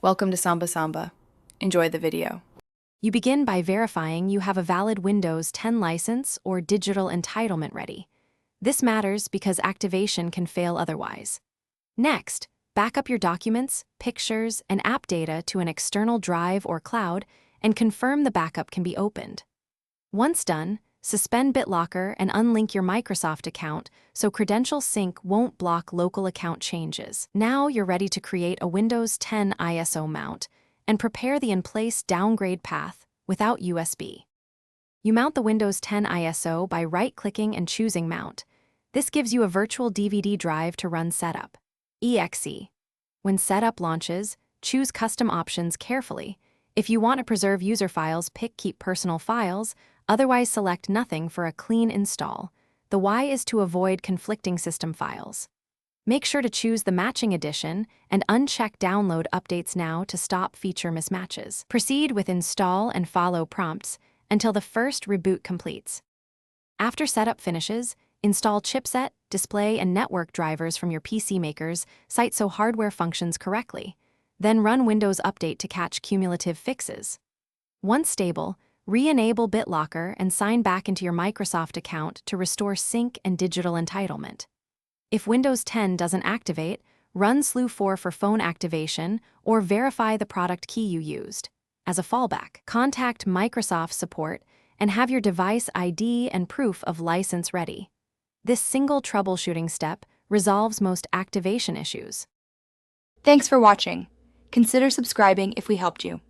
Welcome to Samba Samba. Enjoy the video. You begin by verifying you have a valid Windows 10 license or digital entitlement ready. This matters because activation can fail otherwise. Next, back up your documents, pictures, and app data to an external drive or cloud and confirm the backup can be opened. Once done, suspend BitLocker and unlink your Microsoft account so credential sync won't block local account changes. Now you're ready to create a Windows 10 ISO mount and prepare the in-place downgrade path without USB. You mount the Windows 10 ISO by right-clicking and choosing Mount. This gives you a virtual DVD drive to run setup. EXE. When setup launches, choose custom options carefully. If you want to preserve user files, pick Keep Personal Files, otherwise select Nothing for a clean install. The Y is to avoid conflicting system files. Make sure to choose the matching edition and uncheck Download Updates Now to stop feature mismatches. Proceed with Install and Follow prompts until the first reboot completes. After setup finishes, install chipset, display, and network drivers from your PC makers site so hardware functions correctly. Then run Windows Update to catch cumulative fixes. Once stable, re-enable BitLocker and sign back into your Microsoft account to restore sync and digital entitlement. If Windows 10 doesn't activate, run SLU4 for phone activation or verify the product key you used. As a fallback, contact Microsoft support and have your device ID and proof of license ready. This single troubleshooting step resolves most activation issues. Thanks for watching. Consider subscribing if we helped you.